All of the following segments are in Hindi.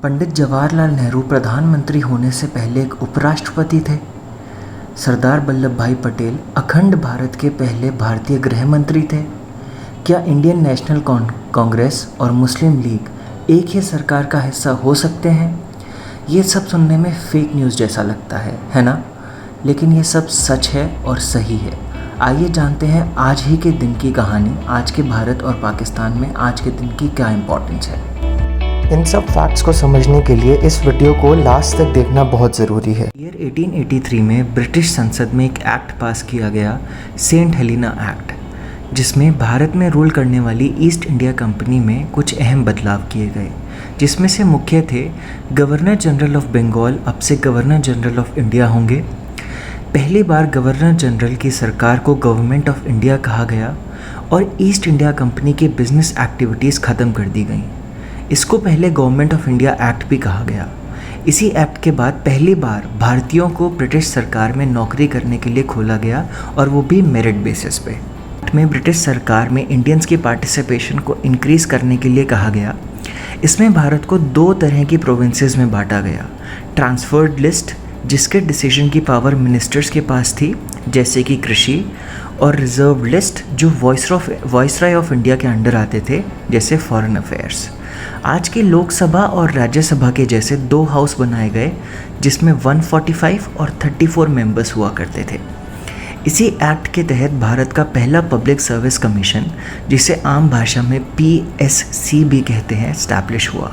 पंडित जवाहरलाल नेहरू प्रधानमंत्री होने से पहले एक उपराष्ट्रपति थे। सरदार वल्लभ भाई पटेल अखंड भारत के पहले भारतीय गृह मंत्री थे। क्या इंडियन नेशनल कांग्रेस और मुस्लिम लीग एक ही सरकार का हिस्सा हो सकते हैं? ये सब सुनने में फेक न्यूज़ जैसा लगता है ना? लेकिन ये सब सच है और सही है। आइए जानते हैं आज ही के दिन की कहानी। आज के भारत और पाकिस्तान में आज के दिन की क्या इम्पोर्टेंस है। इन सब फैक्ट्स को समझने के लिए इस वीडियो को लास्ट तक देखना बहुत ज़रूरी है। ईयर 1883 में ब्रिटिश संसद में एक एक्ट पास किया गया, सेंट हेलेना एक्ट, जिसमें भारत में रूल करने वाली ईस्ट इंडिया कंपनी में कुछ अहम बदलाव किए गए, जिसमें से मुख्य थे गवर्नर जनरल ऑफ बंगाल अब से गवर्नर जनरल ऑफ इंडिया होंगे। पहली बार गवर्नर जनरल की सरकार को गवर्नमेंट ऑफ इंडिया कहा गया और ईस्ट इंडिया कंपनी के बिजनेस एक्टिविटीज़ ख़त्म कर दी गई। इसको पहले गवर्नमेंट ऑफ इंडिया एक्ट भी कहा गया। इसी एक्ट के बाद पहली बार भारतीयों को ब्रिटिश सरकार में नौकरी करने के लिए खोला गया और वो भी मेरिट बेसिस पे। एक्ट में ब्रिटिश सरकार में इंडियंस की पार्टिसिपेशन को इंक्रीज़ करने के लिए कहा गया। इसमें भारत को दो तरह की प्रोविंसेस में बांटा गया, ट्रांसफर्ड लिस्ट जिसके डिसीजन की पावर मिनिस्टर्स के पास थी जैसे कि कृषि, और रिजर्व लिस्ट जो वॉइसरॉय ऑफ इंडिया के अंडर आते थे जैसे फॉरेन अफेयर्स। आज की लोकसभा और राज्यसभा के जैसे दो हाउस बनाए गए जिसमें 145 और 34 मेंबर्स हुआ करते थे। इसी एक्ट के तहत भारत का पहला पब्लिक सर्विस कमीशन, जिसे आम भाषा में PSC भी कहते हैं, एस्टैब्लिश हुआ।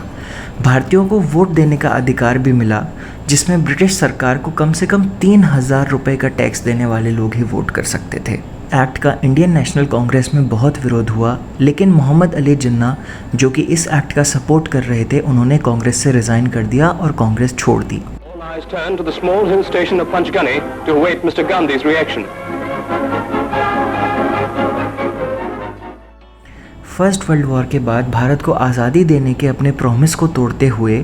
भारतीयों को वोट देने का अधिकार भी मिला, जिसमें ब्रिटिश सरकार को कम से कम 3,000 रुपये का टैक्स देने वाले लोग ही वोट कर सकते थे। एक्ट का इंडियन नेशनल कांग्रेस में बहुत विरोध हुआ, लेकिन मोहम्मद अली जिन्ना जो कि इस एक्ट का सपोर्ट कर रहे थे, उन्होंने कांग्रेस से रिज़ाइन कर दिया और कांग्रेस छोड़ दी। फर्स्ट वर्ल्ड वॉर के बाद भारत को आज़ादी देने के अपने प्रॉमिस को तोड़ते हुए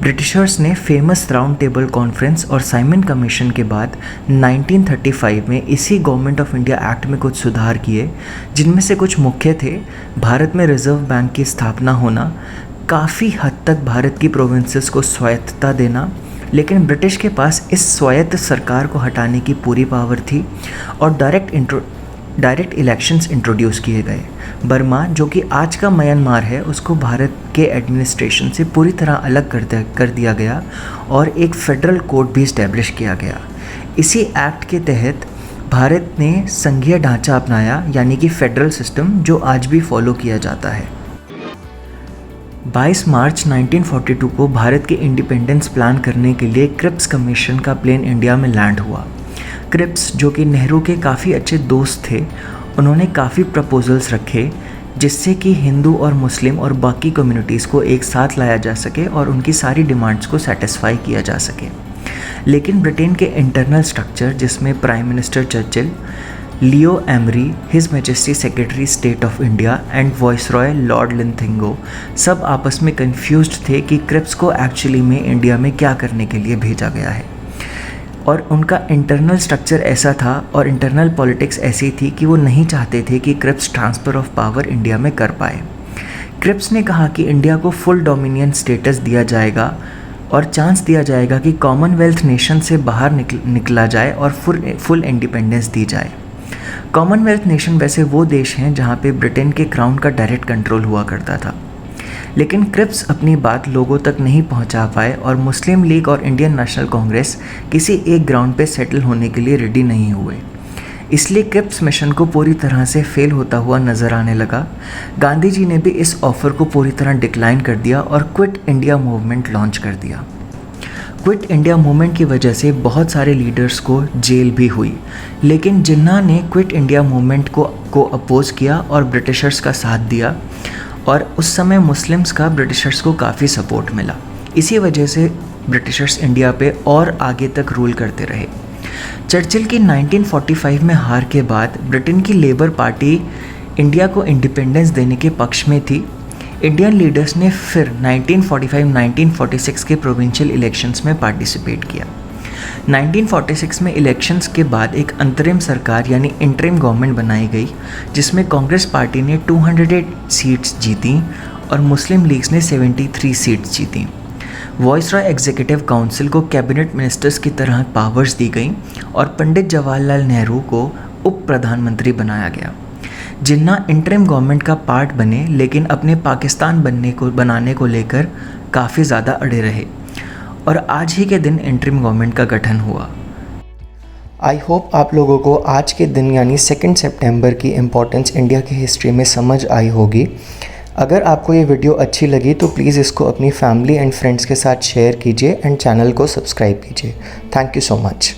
ब्रिटिशर्स ने फेमस राउंड टेबल कॉन्फ्रेंस और साइमन कमीशन के बाद 1935 में इसी गवर्नमेंट ऑफ इंडिया एक्ट में कुछ सुधार किए, जिनमें से कुछ मुख्य थे भारत में रिजर्व बैंक की स्थापना होना, काफ़ी हद तक भारत की प्रोविंसेस को स्वायत्तता देना, लेकिन ब्रिटिश के पास इस स्वायत्त सरकार को हटाने की पूरी पावर थी, और डायरेक्ट इलेक्शंस इंट्रोड्यूस किए गए। बर्मा जो कि आज का म्यांमार है, उसको भारत के एडमिनिस्ट्रेशन से पूरी तरह अलग कर दिया गया और एक फेडरल कोर्ट भी इस्टेब्लिश किया गया। इसी एक्ट के तहत भारत ने संघीय ढांचा अपनाया, यानी कि फेडरल सिस्टम, जो आज भी फॉलो किया जाता है। 22 मार्च 1942 को भारत के इंडिपेंडेंस प्लान करने के लिए क्रिप्स कमीशन का प्लेन इंडिया में लैंड हुआ। क्रिप्स जो कि नेहरू के काफ़ी अच्छे दोस्त थे, उन्होंने काफ़ी प्रपोजल्स रखे जिससे कि हिंदू और मुस्लिम और बाकी कम्युनिटीज़ को एक साथ लाया जा सके और उनकी सारी डिमांड्स को सेटिस्फाई किया जा सके। लेकिन ब्रिटेन के इंटरनल स्ट्रक्चर, जिसमें prime minister Churchill, Leo Amery, his majesty secretary state of India and viceroy lord Linlithgow, सब आपस में कंफ्यूज्ड थे कि क्रिप्स को एक्चुअली में इंडिया में क्या करने के लिए भेजा गया है। और उनका इंटरनल स्ट्रक्चर ऐसा था और इंटरनल पॉलिटिक्स ऐसी थी कि वो नहीं चाहते थे कि Cripps transfer of power India में कर पाए। क्रिप्स ने कहा कि इंडिया को फुल डोमिनियन स्टेटस दिया जाएगा और चांस दिया जाएगा कि कॉमनवेल्थ नेशन से बाहर निकला जाए और फुल इंडिपेंडेंस दी जाए। कॉमनवेल्थ नेशन वैसे वो देश हैं जहाँ पे ब्रिटेन के क्राउन का डायरेक्ट कंट्रोल हुआ करता था, लेकिन क्रिप्स अपनी बात लोगों तक नहीं पहुंचा पाए और मुस्लिम लीग और इंडियन नेशनल कांग्रेस किसी एक ग्राउंड पे सेटल होने के लिए रेडी नहीं हुए। इसलिए क्रिप्स मिशन को पूरी तरह से फेल होता हुआ नज़र आने लगा। गांधी जी ने भी इस ऑफ़र को पूरी तरह डिक्लाइन कर दिया और क्विट इंडिया मूवमेंट लॉन्च कर दिया। क्विट इंडिया मूवमेंट की वजह से बहुत सारे लीडर्स को जेल भी हुई, लेकिन जिन्ना ने क्विट इंडिया मूवमेंट को अपोज़ किया और ब्रिटिशर्स का साथ दिया, और उस समय मुस्लिम्स का ब्रिटिशर्स को काफ़ी सपोर्ट मिला। इसी वजह से ब्रिटिशर्स इंडिया पे और आगे तक रूल करते रहे। चर्चिल की 1945 में हार के बाद ब्रिटेन की लेबर पार्टी इंडिया को इंडिपेंडेंस देने के पक्ष में थी। इंडियन लीडर्स ने फिर 1945-1946 के प्रोविंशियल इलेक्शंस में पार्टिसिपेट किया। 1946 में इलेक्शंस के बाद एक अंतरिम सरकार यानी इंटरिम गवर्नमेंट बनाई गई, जिसमें कांग्रेस पार्टी ने 208 सीट्स जीती और मुस्लिम लीग्स ने 73 सीट्स जीती। वॉइसरॉय एग्जीक्यूटिव काउंसिल को कैबिनेट मिनिस्टर्स की तरह पावर्स दी गई और पंडित जवाहरलाल नेहरू को उप प्रधानमंत्री बनाया गया। जिन्ना इंटरिम गवर्नमेंट का पार्ट बने, लेकिन अपने पाकिस्तान बनाने को लेकर काफ़ी ज़्यादा अड़े रहे और आज ही के दिन इंटरिम गवर्नमेंट का गठन हुआ। आई होप आप लोगों को आज के दिन यानी 2 सितंबर की इम्पोर्टेंस इंडिया की हिस्ट्री में समझ आई होगी। अगर आपको ये वीडियो अच्छी लगी तो प्लीज़ इसको अपनी फैमिली एंड फ्रेंड्स के साथ शेयर कीजिए एंड चैनल को सब्सक्राइब कीजिए। Thank you so much.